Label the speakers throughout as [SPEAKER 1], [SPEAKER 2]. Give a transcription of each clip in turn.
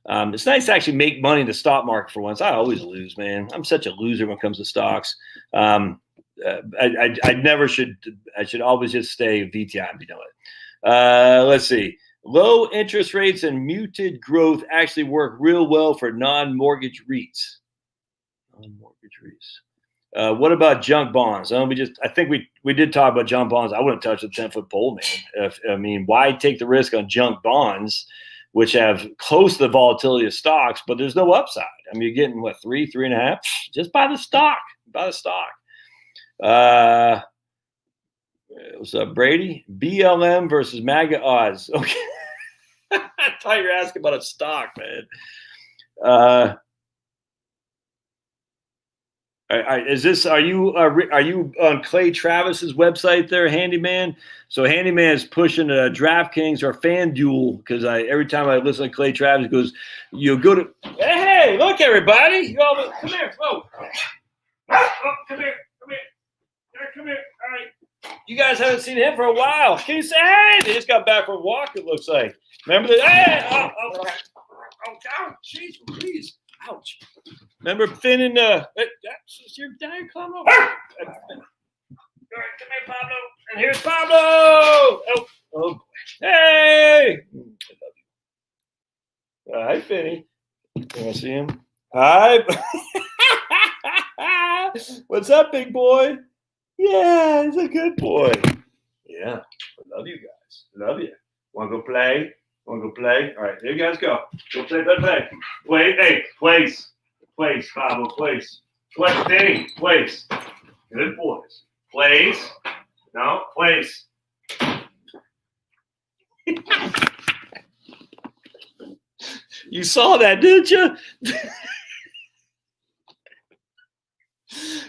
[SPEAKER 1] It's nice to actually make money in the stock market for once. I always lose, man. I'm such a loser when it comes to stocks. I should always just stay VTI and be done with it. Let's see. Low interest rates and muted growth actually work real well for non-mortgage REITs. What about junk bonds? I think we did talk about junk bonds. I wouldn't touch the 10-foot pole, man. Why take the risk on junk bonds, which have close to the volatility of stocks, but there's no upside? You're getting what, 3.5? Just buy the stock. What's up, Brady? BLM versus MAGA odds. Okay. I thought you were asking about a stock, man. Are you on Clay Travis's website there, Handyman? So Handyman is pushing DraftKings or FanDuel, because every time I listen to Clay Travis, he goes, you go to, hey, look, everybody. You all, come here. Whoa. Oh, come here. All right. You guys haven't seen him for a while. Can you say, hey? They just got back from a walk, it looks like. Remember that? Hey! Oh, jeez, please. Ouch. Remember Finn and that's your dad, come over. All right, come here, Pablo. And here's Pablo. Oh, hey. Hi, Finny. You want to see him? Hi. What's up, big boy? Yeah, he's a good boy. Yeah, I love you guys. Love you. Want to go play? All right, there you guys go. Go play. Wait, hey, place, Pablo, place. Finny, place. Good boys. Place. No, place. You saw that, didn't you?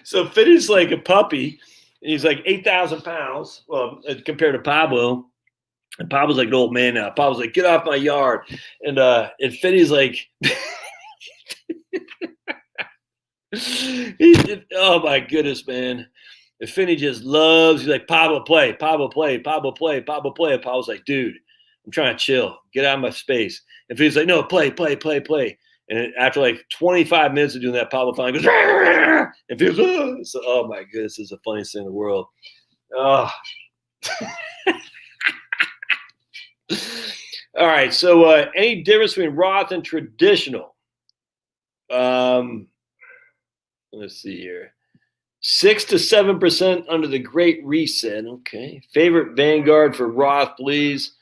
[SPEAKER 1] So Finny's like a puppy. He's like 8,000 pounds. Well, compared to Pablo. And Pablo's like an old man now. Pablo's like, get off my yard. And Finny's like, oh my goodness, man. And Finny just loves, he's like, Pablo, play. And Pablo's like, dude, I'm trying to chill. Get out of my space. And Finny's like, no, play. And after like 25 minutes of doing that, Pablo finally goes, Rrr! And Finny goes, oh my goodness, this is the funniest thing in the world. Oh. All right. So any difference between Roth and traditional? Let's see here. 6 to 7% under the Great Reset. Okay. Favorite Vanguard for Roth, please.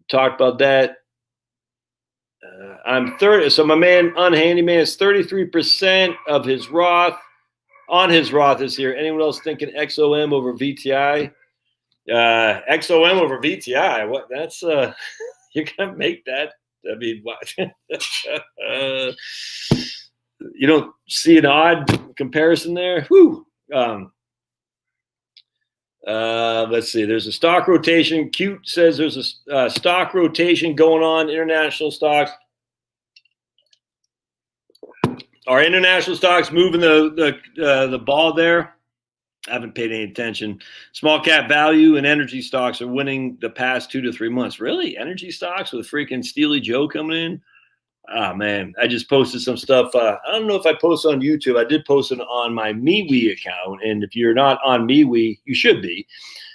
[SPEAKER 1] Talked about that. I'm 30. So my man, Unhandyman, is 33% of his Roth. On his Roth this year. Anyone else thinking XOM over VTI? XOM over VTI. What? That's you're gonna make that. What? You don't see an odd comparison there. Whew. Let's see. There's a stock rotation. Cute says there's a stock rotation going on. International stocks. Are international stocks moving the ball there? I haven't paid any attention. Small cap value and energy stocks are winning the past 2 to 3 months. Really? Energy stocks with freaking Steely Joe coming in? Oh, man. I just posted some stuff. I don't know if I posted on YouTube. I did post it on my MeWe account. And if you're not on MeWe, you should be,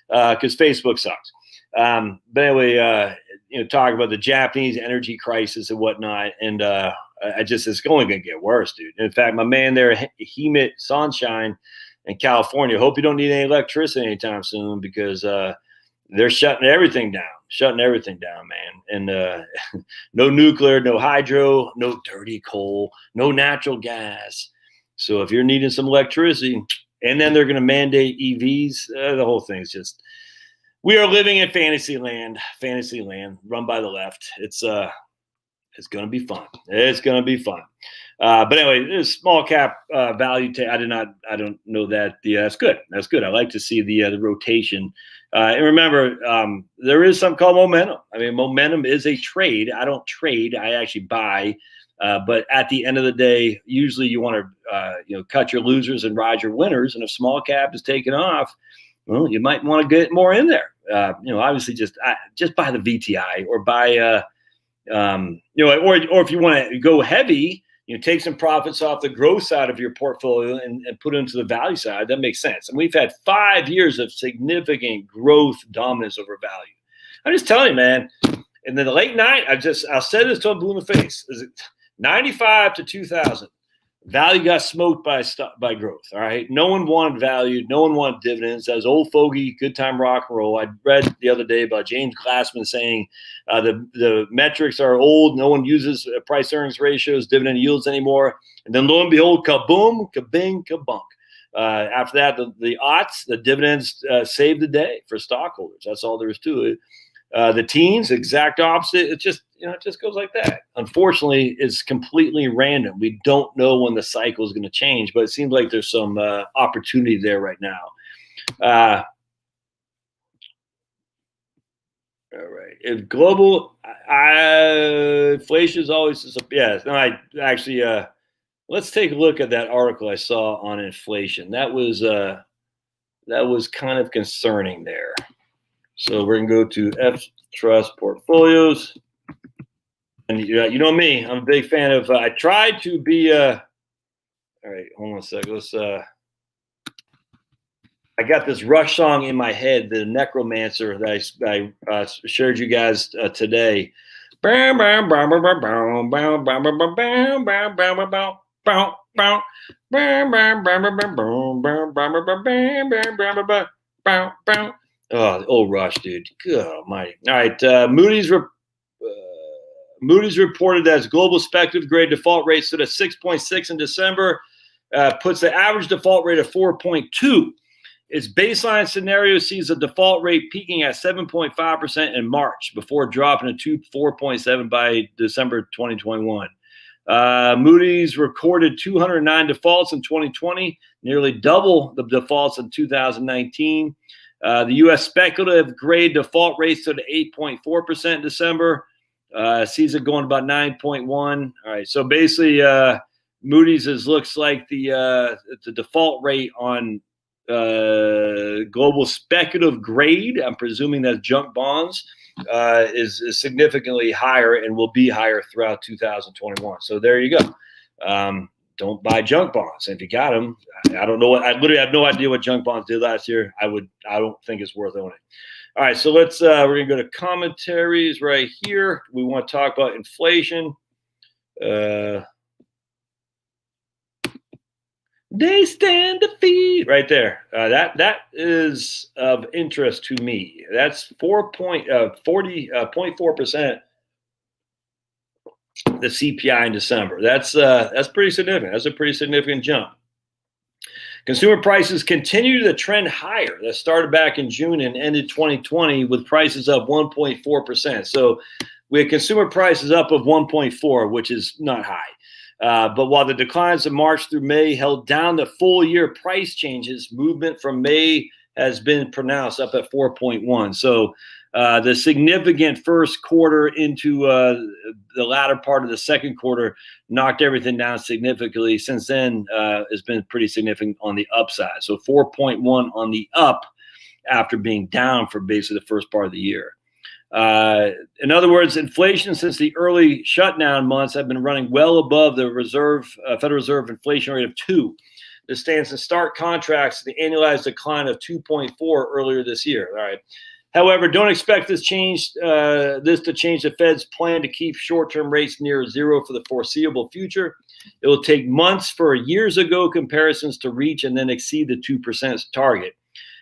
[SPEAKER 1] because Facebook sucks. But anyway, talk about the Japanese energy crisis and whatnot. And it's only going to get worse, dude. In fact, my man there, Hemet Sunshine, in California, hope you don't need any electricity anytime soon, because they're shutting everything down, man. And no nuclear, no hydro, no dirty coal, no natural gas. So if you're needing some electricity, and then they're going to mandate EVs, the whole thing is just, we are living in fantasy land run by the left. It's going to be fun. But anyway, this small cap value. I don't know that. Yeah, that's good. I like to see the rotation. And remember, there is something called momentum. Momentum is a trade. I don't trade. I actually buy. But at the end of the day, usually you want to cut your losers and ride your winners. And if small cap is taking off, well, you might want to get more in there. Obviously just buy the VTI or buy Or if you want to go heavy, take some profits off the growth side of your portfolio and put into the value side. That makes sense. And we've had 5 years of significant growth dominance over value. I'm just telling you, man. And then the late night, I'll say this till I'm blue in the face. Is it 95 to 2000? Value got smoked by growth. All right. No one wanted value. No one wanted dividends. That was old fogey, good time rock and roll. I read the other day about James Glassman saying the metrics are old. No one uses price earnings ratios, dividend yields anymore. And then lo and behold, kaboom, kabing, kabunk. After that, the dividends saved the day for stockholders. That's all there is to it. The teens, exact opposite. It just goes like that. Unfortunately, it's completely random. We don't know when the cycle is going to change, but it seems like there's some opportunity there right now. All right. If global inflation is always, let's take a look at that article I saw on inflation. That was kind of concerning there. So we're going to go to F Trust portfolios. And you know me, I'm a big fan of, I tried to be, all right, hold on a second. I got this Rush song in my head, the Necromancer that I shared you guys today. All right. Oh, the old Rush, dude. Good almighty. All right. Moody's reported that its global speculative grade default rate stood at 6.6 in December, puts the average default rate at 4.2. Its baseline scenario sees the default rate peaking at 7.5% in March before dropping to 4.7 by December 2021. Moody's recorded 209 defaults in 2020, nearly double the defaults in 2019. The U.S. speculative grade default rate stood at 8.4% in December. Sees it going about 9.1. All right, so basically, Moody's looks like the default rate on global speculative grade. I'm presuming that's junk bonds is significantly higher and will be higher throughout 2021. So there you go. Don't buy junk bonds. And if you got them, I don't know I literally have no idea what junk bonds did last year. I don't think it's worth owning. All right, so we're going to go to commentaries right here. We want to talk about inflation. They stand to feed right there. That is of interest to me. That's 0.4%. The CPI in December. That's pretty significant. That's a pretty significant jump. Consumer prices continue to trend higher. That started back in June and ended 2020 with prices up 1.4%. So we had consumer prices up of 1.4, which is not high. But while the declines of March through May held down the full year price changes, movement from May has been pronounced up at 4.1. So the significant first quarter into the latter part of the second quarter knocked everything down significantly. Since then, it's been pretty significant on the upside. So 4.1 on the up after being down for basically the first part of the year. In other words, inflation since the early shutdown months have been running well above the Federal Reserve inflation rate of 2. This stands in stark contrast to the annualized decline of 2.4 earlier this year. All right. However, don't expect this to change the Fed's plan to keep short-term rates near zero for the foreseeable future. It will take months for years ago comparisons to reach and then exceed the 2% target,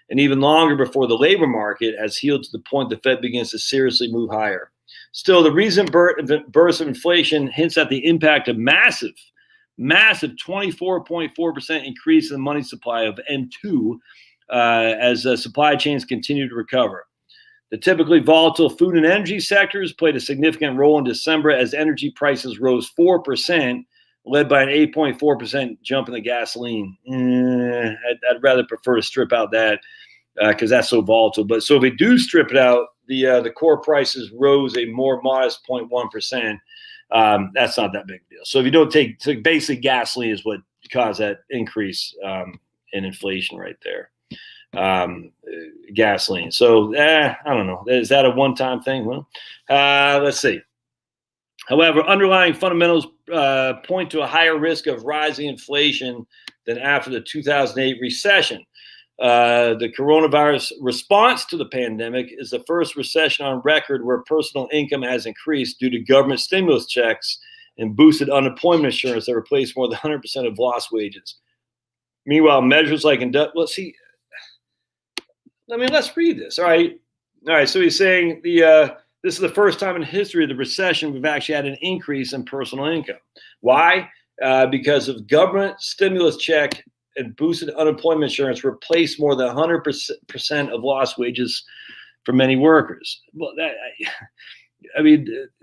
[SPEAKER 1] and even longer before the labor market has healed to the point the Fed begins to seriously move higher. Still, the recent burst of inflation hints at the impact of massive 24.4% increase in the money supply of M2 as supply chains continue to recover. The typically volatile food and energy sectors played a significant role in December as energy prices rose 4%, led by an 8.4% jump in the gasoline. I'd rather prefer to strip out that because that's so volatile. But so if we do strip it out, the core prices rose a more modest 0.1%. That's not that big a deal. So if you don't take, so basically gasoline is what caused that increase in inflation right there. Gasoline. So I don't know. Is that a one-time thing? Well, let's see. However, underlying fundamentals point to a higher risk of rising inflation than after the 2008 recession. The coronavirus response to the pandemic is the first recession on record where personal income has increased due to government stimulus checks and boosted unemployment insurance that replaced more than 100% of lost wages. Meanwhile, measures like let's read this. All right. So he's saying this is the first time in history of the recession we've actually had an increase in personal income. Why? Because of government stimulus check and boosted unemployment insurance replaced more than 100% of lost wages for many workers. Well,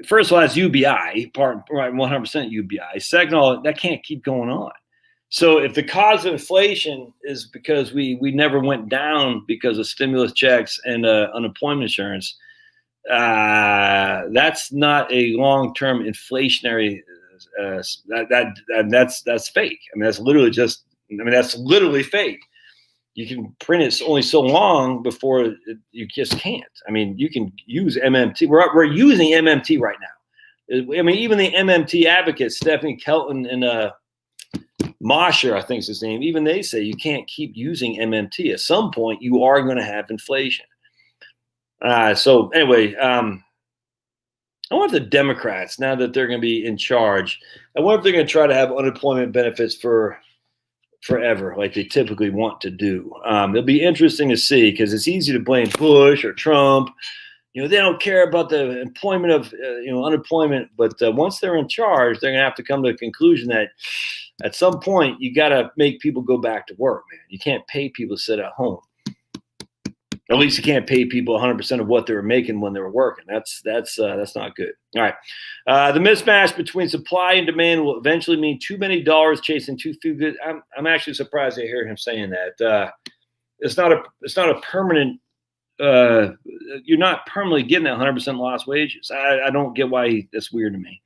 [SPEAKER 1] first of all, that's UBI, 100% UBI. Second of all, that can't keep going on. So if the cause of inflation is because we never went down because of stimulus checks and unemployment insurance, that's not a long-term inflationary. That's fake. That's literally fake. You can print it only so long before you just can't. You can use MMT. We're using MMT right now. Even the MMT advocates, Stephanie Kelton and Mosher, I think is his name, even they say you can't keep using MMT. At some point, you are going to have inflation. So anyway, I wonder if the Democrats, now that they're going to be in charge, I wonder if they're going to try to have unemployment benefits for forever, like they typically want to do. It'll be interesting to see, because it's easy to blame Bush or Trump. They don't care about the employment of unemployment, but once they're in charge, they're going to have to come to the conclusion that at some point you got to make people go back to work, man. You can't pay people to sit at home. At least you can't pay people 100% of what they were making when they were working. That's not good. All right. The mismatch between supply and demand will eventually mean too many dollars chasing too few goods. I'm actually surprised to hear him saying that. It's not a permanent. You're not permanently getting that 100% lost wages. I don't get why that's weird to me.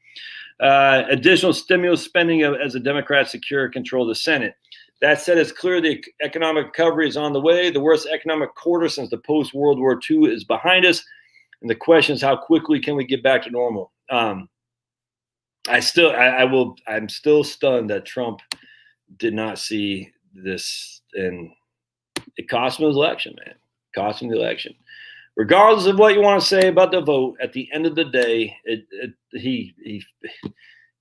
[SPEAKER 1] Additional stimulus spending as the Democrats secure control of the Senate. That said, it's clear the economic recovery is on the way. The worst economic quarter since the post-World War II is behind us. And the question is, how quickly can we get back to normal? I'm still stunned that Trump did not see this, and it cost him his election, man. It cost him the election. Regardless of what you want to say about the vote, at the end of the day, he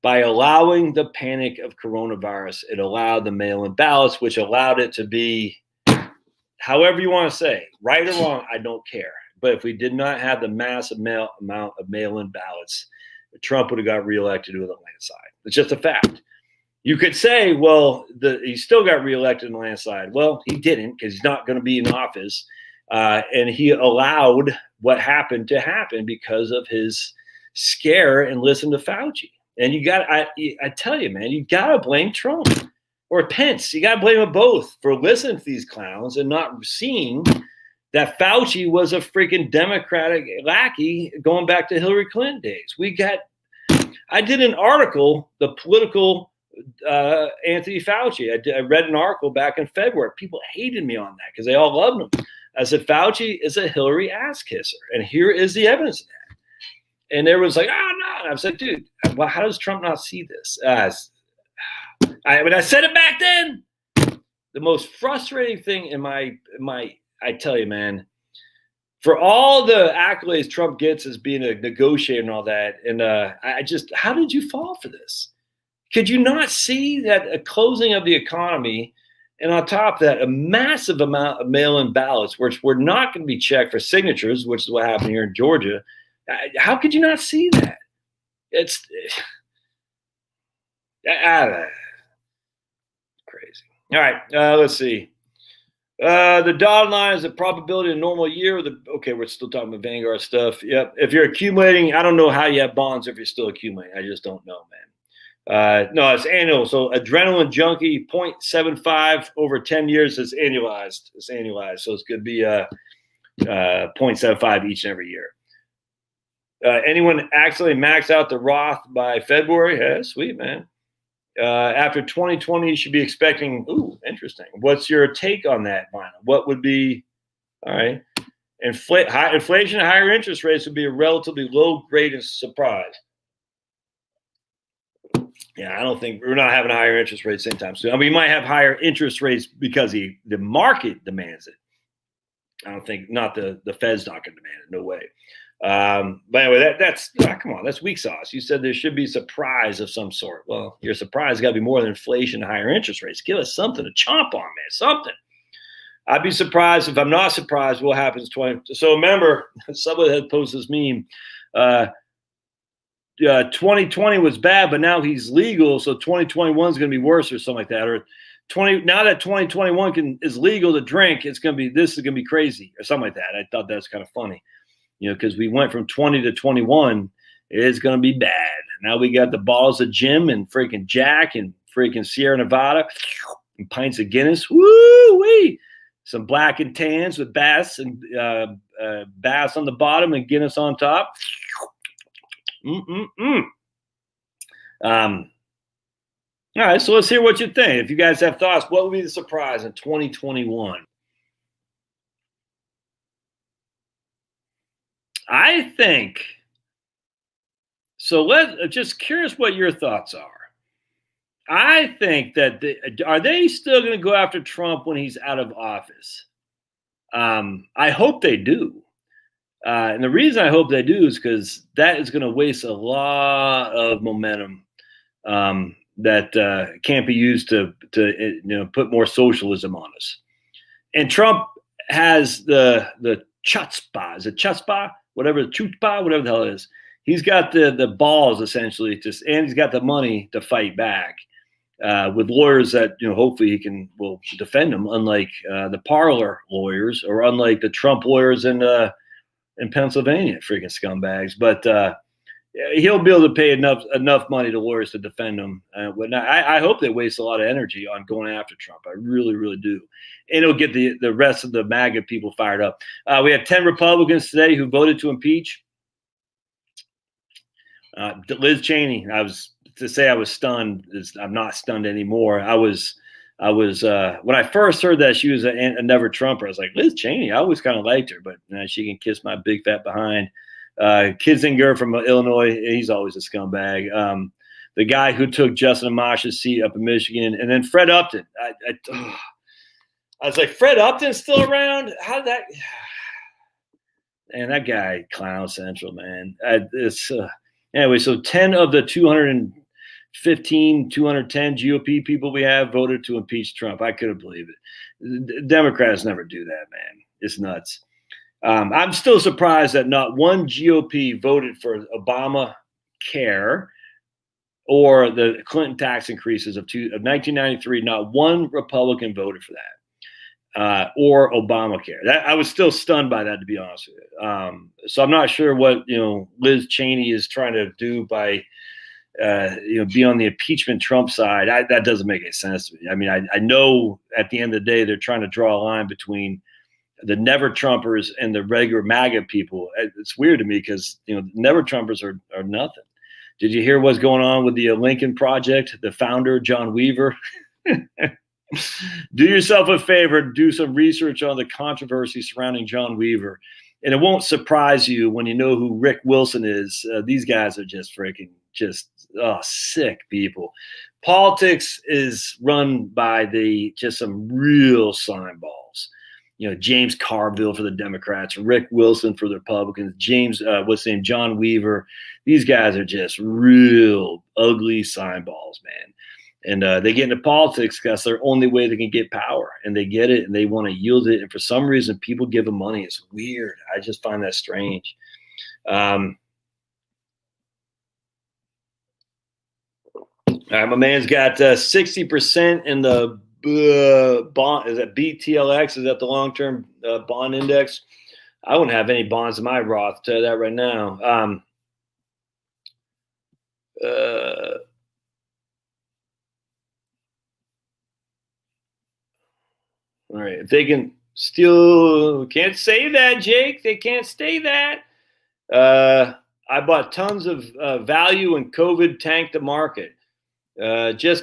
[SPEAKER 1] by allowing the panic of coronavirus, it allowed the mail-in ballots, which allowed it to be however you want to say, right or wrong, I don't care. But if we did not have the massive amount of mail-in ballots, Trump would have got reelected with a landslide. It's just a fact. You could say, well, he still got reelected in a landslide. Well, he didn't, because he's not going to be in office. And he allowed what happened to happen because of his scare and listen to Fauci. And I tell you, man, you got to blame Trump or Pence. You got to blame them both for listening to these clowns and not seeing that Fauci was a freaking Democratic lackey going back to Hillary Clinton days. I did an article, the political Anthony Fauci. I read an article back in February. People hated me on that because they all loved him. I said, Fauci is a Hillary ass kisser. And here is the evidence of that. And everyone's like, oh, no. And I was like, dude, well, how does Trump not see this? I said it back then. The most frustrating thing in I tell you, man, for all the accolades Trump gets as being a negotiator and all that, and how did you fall for this? Could you not see that a closing of the economy, and on top of that, a massive amount of mail-in ballots, which were not going to be checked for signatures, which is what happened here in Georgia? How could you not see that? It's crazy. All right, let's see. The dotted line is the probability of a normal year. Okay, we're still talking about Vanguard stuff. Yep. If you're accumulating, I don't know how you have bonds if you're still accumulating. I just don't know, man. No, it's annual. So adrenaline junkie 0.75 over 10 years is annualized. It's annualized. So it's going to be 0.75 each and every year. Anyone actually max out the Roth by February? Yeah, sweet, man. After 2020, you should be expecting, interesting. What's your take on that, Vinyl? What would be, all right, high inflation and higher interest rates would be a relatively low grade surprise. Yeah, I don't think we're not having higher interest rates anytime soon. I mean, we might have higher interest rates because the market demands it. I don't think not the Fed's not going to demand it. No way. But anyway, that's come on, that's weak sauce. You said there should be surprise of some sort. Well, your surprise got to be more than inflation and higher interest rates. Give us something to chomp on, man. Something. I'd be surprised if I'm not surprised what happens 20. So remember, somebody had posted this meme. 2020 was bad, but now he's legal, so 2021 is going to be worse or something like that. Or now that 2021 is legal to drink, this is going to be crazy or something like that. I thought that's kind of funny, because we went from 20 to 21. It's going to be bad. Now we got the bottles of Jim and freaking Jack and freaking Sierra Nevada and pints of Guinness. Woo wee! Some black and tans with Bass and Bass on the bottom and Guinness on top. All right, so let's hear what you think. If you guys have thoughts, what would be the surprise in 2021? I think so. Just curious what your thoughts are. I think that are they still going to go after Trump when he's out of office? I hope they do. And the reason I hope they do is because that is going to waste a lot of momentum that can't be used to put more socialism on us. And Trump has the chutzpah. Is it chutzpah? Whatever the hell it is. He's got the balls essentially, and he's got the money to fight back with lawyers that hopefully he will defend him, unlike the parlor lawyers or unlike the Trump lawyers in Pennsylvania, freaking scumbags. But he'll be able to pay enough money to lawyers to defend him. I hope they waste a lot of energy on going after Trump. I really, really do. And it'll get the rest of the MAGA people fired up. We have 10 Republicans today who voted to impeach Liz Cheney. I was stunned. I'm not stunned anymore. I was when I first heard that she was a never Trumper, I was like, Liz Cheney, I always kind of liked her, but she can kiss my big fat behind. Kinzinger from Illinois, he's always a scumbag. The guy who took Justin Amash's seat up in Michigan, and then Fred Upton. I was like, Fred Upton's still around? How did that? And that guy, clown central, man. Anyway, so 10 of the 210 GOP people we have voted to impeach Trump. I couldn't believe it. Democrats never do that, man. It's nuts. I'm still surprised that not one GOP voted for Obamacare or the Clinton tax increases of 1993. Not one Republican voted for that. Or Obamacare. I was still stunned by that, to be honest with you. So I'm not sure what Liz Cheney is trying to do by be on the impeachment Trump side. That doesn't make any sense to me. I mean, I know at the end of the day they're trying to draw a line between the never Trumpers and the regular MAGA people. It's weird to me because never Trumpers are nothing. Did you hear what's going on with the Lincoln Project? The founder, John Weaver. Do yourself a favor, do some research on the controversy surrounding John Weaver. And it won't surprise you when you know who Rick Wilson is. These guys are just freaking sick people. Politics is run by just some real slime balls. James Carville for the Democrats, Rick Wilson for the Republicans, John Weaver. These guys are just real ugly slime balls, man. And they get into politics because that's their only way they can get power. And they get it and they want to yield it. And for some reason, people give them money. It's weird. I just find that strange. My man's got 60% in the bond. Is that BTLX? Is that the long-term bond index? I wouldn't have any bonds in my Roth. I'll tell you that right now. All right. If they can can't say that, Jake. They can't say that. I bought tons of value and COVID tanked the market. Okay.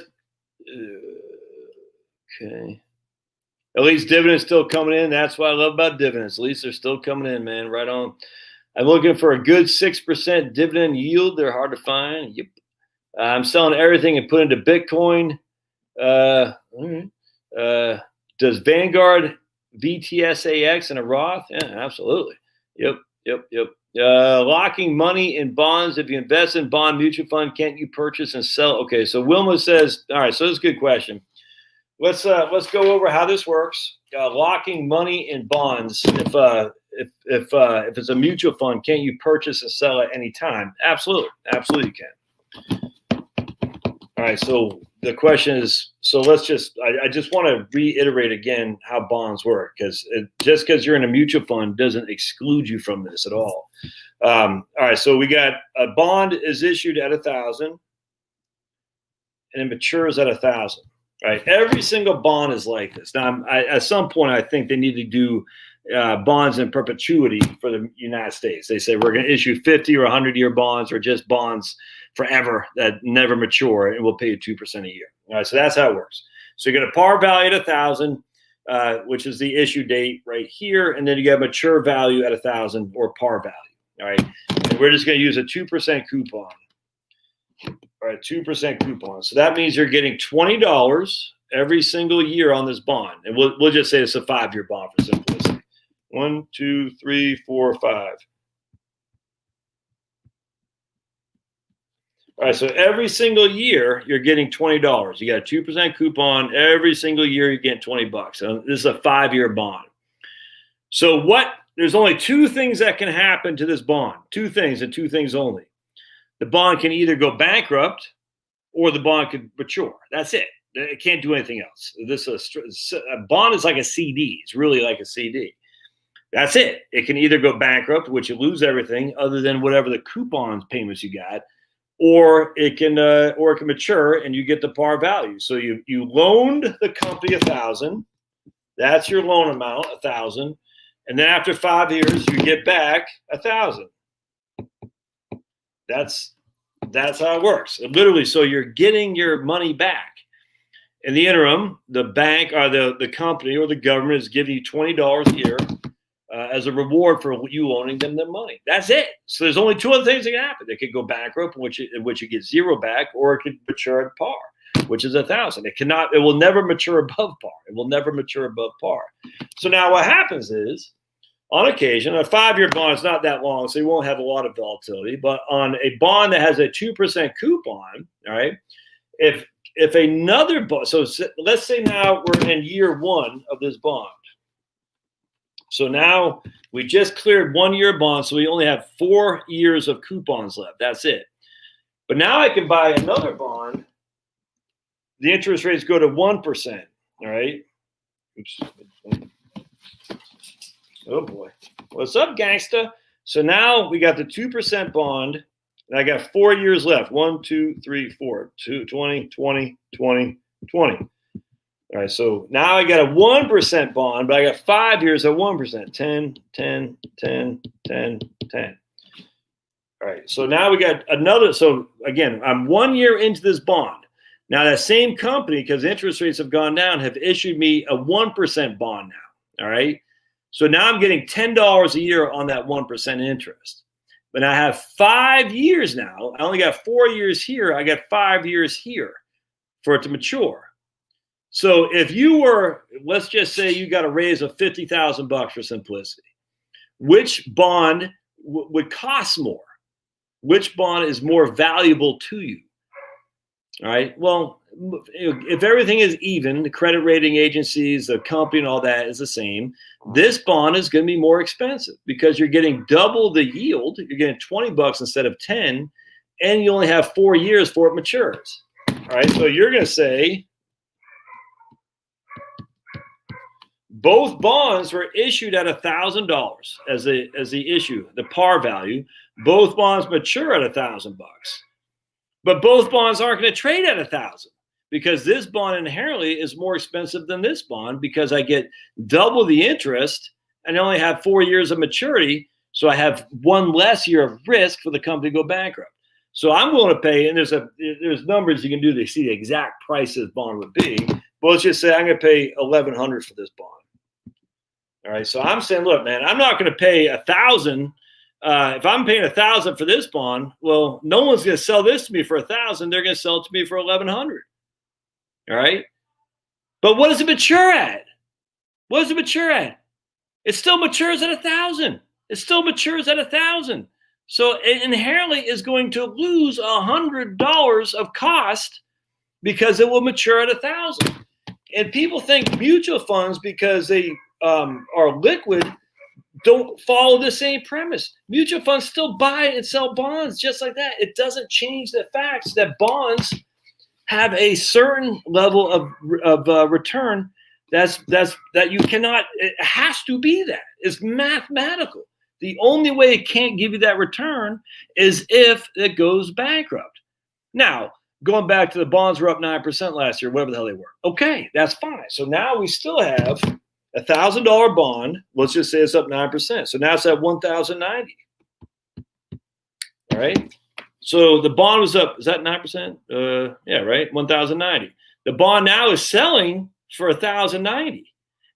[SPEAKER 1] At least dividends still coming in. That's what I love about dividends. At least they're still coming in, man. Right on. I'm looking for a good 6% dividend yield. They're hard to find. Yep. I'm selling everything and put into Bitcoin. Does Vanguard VTSAX and a Roth? Yeah, absolutely. Yep. Locking money in bonds. If you invest in bond mutual fund, can't you purchase and sell? Okay, so Wilma says, all right, so that's a good question. Let's go over how this works. Locking money in bonds. If it's a mutual fund, can't you purchase and sell at any time? Absolutely you can. All right, so the question is, so let's just, I just want to reiterate again how bonds work, because just because you're in a mutual fund doesn't exclude you from this at all. All right, so we got a bond is issued at 1,000 and it matures at 1,000. Right, every single bond is like this. Now, at some point, I think they need to do bonds in perpetuity for the United States. They say we're going to issue 50 or 100-year bonds, or just bonds forever that never mature, and we'll pay you 2% a year. All right, so that's how it works. So you get a par value at 1,000, which is the issue date right here, and then you get a mature value at 1,000 or par value. All right, and we're just going to use a 2% coupon. All right, 2% coupon. So that means you're getting $20 every single year on this bond, and we'll just say it's a 5-year bond for simplicity. 1, 2, 3, 4, 5. All right, so every single year you're getting $20. You got a 2% coupon. Every single year you're getting $20. So this is a 5-year bond. So there's only 2 things that can happen to this bond. 2 things, and 2 things only. The bond can either go bankrupt or the bond could mature. That's it. It can't do anything else. A bond is like a CD. It's really like a CD. That's it. It can either go bankrupt, which you lose everything other than whatever the coupon payments you got, or it can mature and you get the par value. So you loaned the company 1,000. That's your loan amount, 1,000, and then after 5 years you get back 1,000. That's how it works. Literally, so you're getting your money back. In the interim, the bank or the company or the government is giving you $20 a year as a reward for you loaning them the money. That's it. So there's only 2 other things that can happen. They could go bankrupt, in which you get 0 back, or it could mature at par, which is 1,000. It will never mature above par. It will never mature above par. So now what happens is, on occasion, a 5-year bond is not that long, so you won't have a lot of volatility. But on a bond that has a 2% coupon, all right, if another bond, so let's say now we're in year 1 of this bond. So now we just cleared 1-year bond, so we only have 4 years of coupons left. That's it. But now I can buy another bond. The interest rates go to 1%. All right. Oops. Oh boy. What's up, gangsta? So now we got the 2% bond, and I got 4 years left. 1, 2, 3, 4, 2, 20, 20, 20, 20. All right, so now I got a 1% bond, but I got 5 years at 1%. 10, 10, 10, 10, 10. All right, so now we got another. So again, I'm 1 year into this bond. Now that same company, because interest rates have gone down, have issued me a 1% bond now. All right. So now I'm getting $10 a year on that 1% interest. But I have 5 years now. I only got 4 years here. I got 5 years here for it to mature. So if you were, let's just say you got a raise of $50,000 for simplicity, which bond would cost more? Which bond is more valuable to you? All right. Well, if everything is even, the credit rating agencies, the company, and all that is the same, this bond is going to be more expensive because you're getting double the yield. You're getting $20 instead of 10, and you only have 4 years before it matures. All right. So you're going to say both bonds were issued at $1,000 as the issue, the par value. Both bonds mature at $1,000. But both bonds aren't going to trade at 1,000 because this bond inherently is more expensive than this bond because I get double the interest and I only have 4 years of maturity. So I have 1 less year of risk for the company to go bankrupt. So I'm willing to pay, and there's numbers you can do to see the exact price this bond would be. But let's just say I'm going to pay $1,100 for this bond. All right. So I'm saying, look, man, I'm not going to pay 1,000 if I'm paying $1,000 for this bond, well, no one's going to sell this to me for $1,000. They're going to sell it to me for $1,100. All right. But what does it mature at? What does it mature at? It still matures at $1,000. It still matures at $1,000. So it inherently is going to lose $100 of cost because it will mature at $1,000. And people think mutual funds, because they are liquid, don't follow the same premise. Mutual funds still buy and sell bonds just like that. It doesn't change the facts that bonds have a certain level of return that you cannot. It has to be that. It's mathematical. The only way it can't give you that return is if it goes bankrupt. Now, going back to the bonds were up 9% last year, whatever the hell they were. Okay, that's fine. So now we still have $1,000 bond. Let's just say it's up 9%. So now it's at $1,090. All right. So the bond was up. Is that 9%? Yeah, right. $1,090. The bond now is selling for $1,090.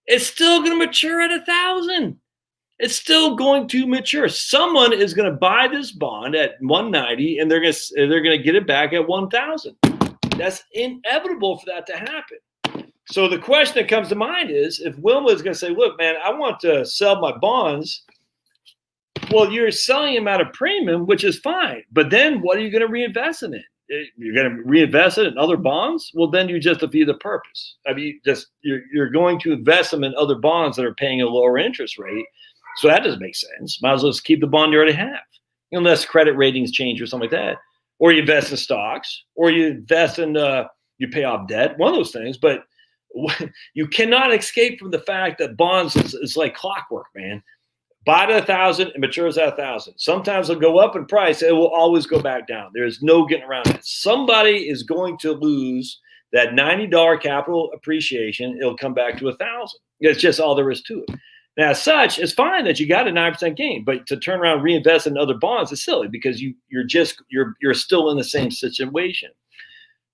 [SPEAKER 1] It's still going to mature at $1,000. It's still going to mature. Someone is going to buy this bond at $190, and they're going to get it back at $1,000. That's inevitable for that to happen. So the question that comes to mind is, if Wilma is going to say, "Look, man, I want to sell my bonds," well, you're selling them at a premium, which is fine. But then, what are you going to reinvest in it? You're going to reinvest it in other bonds? Well, then you just defeat the purpose. I mean, you're going to invest them in other bonds that are paying a lower interest rate. So that doesn't make sense. Might as well just keep the bond you already have, unless credit ratings change or something like that. Or you invest in stocks, or you invest in, you pay off debt, one of those things. But you cannot escape from the fact that bonds is like clockwork, man. Buy it at $1,000, it matures at $1,000. Sometimes it'll go up in price. It will always go back down. There's no getting around it. Somebody is going to lose that $90 capital appreciation. It'll come back to $1,000. It's just all there is to it. Now, as such, it's fine that you got a 9% gain, but to turn around and reinvest in other bonds is silly, because you're still in the same situation.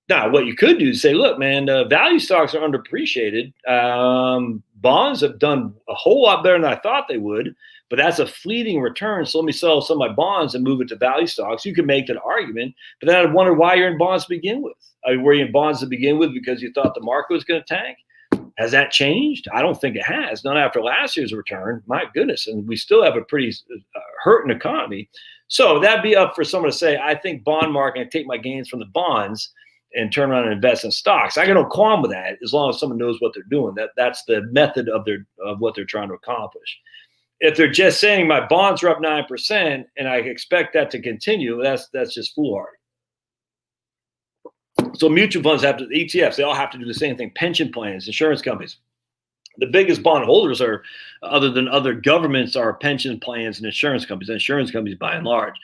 [SPEAKER 1] Now, what you could do is say, "Look, man, value stocks are underappreciated. Bonds have done a whole lot better than I thought they would, but that's a fleeting return. So let me sell some of my bonds and move it to value stocks." You can make that argument, but then I'd wonder why you're in bonds to begin with. Were you in bonds to begin with because you thought the market was going to tank? Has that changed? I don't think it has. Not after last year's return. My goodness. And we still have a pretty hurting economy. So that'd be up for someone to say, "I think bond market, I take my gains from the bonds and turn around and invest in stocks." I got no qualm with that, as long as someone knows what they're doing. That's the method of what they're trying to accomplish. If they're just saying my bonds are up 9% and I expect that to continue, that's just foolhardy. So mutual funds have to, ETFs, they all have to do the same thing. Pension plans, insurance companies. The biggest bond holders are, other than other governments, are pension plans and insurance companies. Insurance companies, by and large,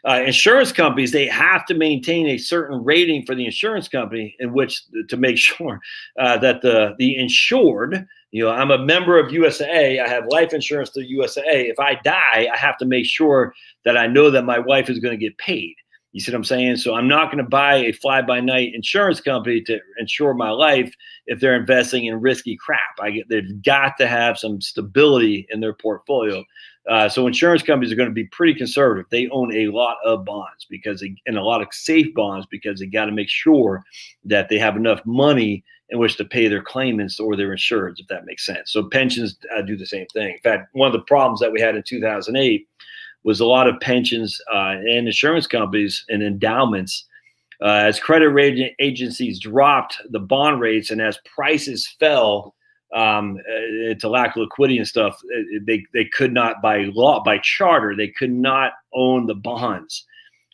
[SPEAKER 1] insurance companies, they have to maintain a certain rating for the insurance company, in which to make sure that the insured. I'm a member of USAA. I have life insurance through USAA. If I die, I have to make sure that I know that my wife is going to get paid. You see what I'm saying? So I'm not going to buy a fly-by-night insurance company to insure my life if they're investing in risky crap. They've got to have some stability in their portfolio. So insurance companies are going to be pretty conservative. They own a lot of bonds and a lot of safe bonds, because they got to make sure that they have enough money in which to pay their claimants or their insureds, if that makes sense. So pensions do the same thing. In fact, one of the problems that we had in 2008 was a lot of pensions and insurance companies and endowments, as credit rating agencies dropped the bond rates and as prices fell to lack of liquidity and stuff, they could not, by charter, they could not own the bonds.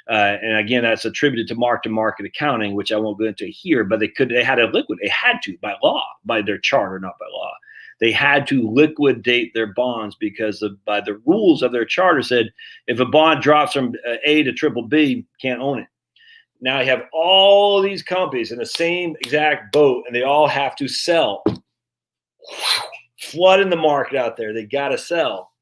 [SPEAKER 1] And again, that's attributed to mark-to-market accounting, which I won't go into here, but they had to liquidate. They had to, by law, by their charter, not by law. They had to liquidate their bonds because by the rules of their charter said, if a bond drops from A to triple B, can't own it. Now you have all these companies in the same exact boat, and they all have to sell. Flooding the market out there. They got to sell.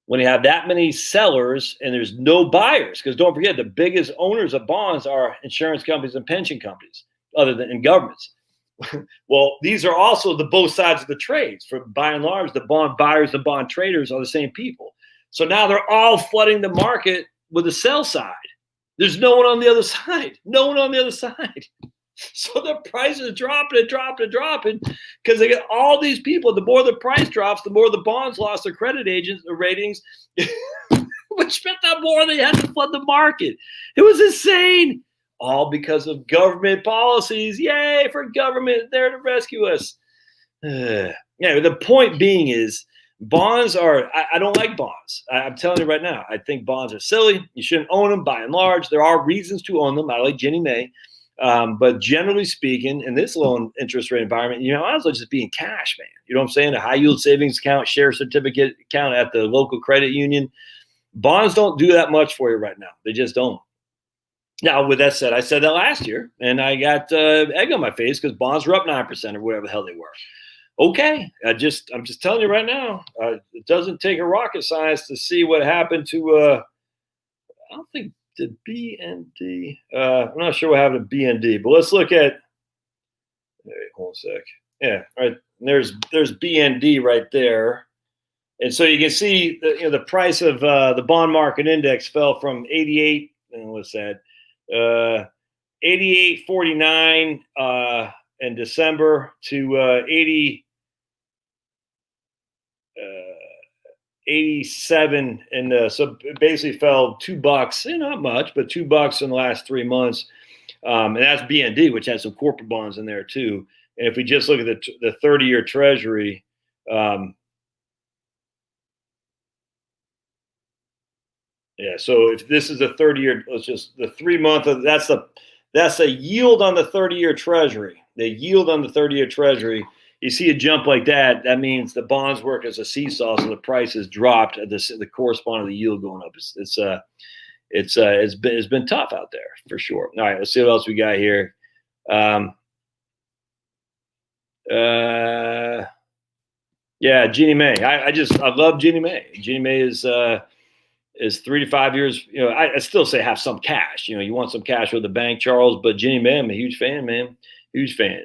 [SPEAKER 1] When you have that many sellers and there's no buyers, because don't forget, the biggest owners of bonds are insurance companies and pension companies, other than in governments. Well, these are also the both sides of the trades. For by and large, the bond buyers, the bond traders are the same people. So now they're all flooding the market with the sell side. There's no one on the other side. No one on the other side. So the price is dropping and dropping and dropping because they get all these people. The more the price drops, the more the bonds lost their credit agents ratings, which meant the more they had to flood the market. It was insane. All because of government policies. Yay for government. There to rescue us. Yeah, the point being is bonds are, I don't like bonds. I'm telling you right now, I think bonds are silly. You shouldn't own them by and large. There are reasons to own them. I like Ginnie Mae. But generally speaking, in this low interest rate environment, you know, I was just be in cash, man. You know what I'm saying? A high yield savings account, share certificate account at the local credit union. Bonds don't do that much for you right now. They just don't. Now, with that said, I said that last year, and I got egg on my face because bonds were up 9% or whatever the hell they were. Okay, I'm just telling you right now, it doesn't take a rocket science to see what happened to. I don't think the BND. I'm not sure what happened to BND, but let's look at. Wait, hold a sec. Yeah, right. There's BND right there, and so you can see the price of the bond market index fell from 88. And what's that? 88.49 in December to 87, and so it basically fell $2. Not much, but $2 in the last 3 months. And that's BND, which has some corporate bonds in there too. And if we just look at the 30-year Treasury, yeah. So if this is a 30-year, let's just the 3 month. That's a yield on the 30-year Treasury. The yield on the 30-year Treasury. You see a jump like that. That means the bonds work as a seesaw, so the price has dropped. The corresponding the yield going up. It's been tough out there for sure. All right, let's see what else we got here. Yeah, Ginnie Mae. I love Ginnie Mae. Ginnie Mae is 3 to 5 years. You know, I still say have some cash. You know, you want some cash with the bank, Charles. But Ginnie Mae, I'm a huge fan, man. Huge fan.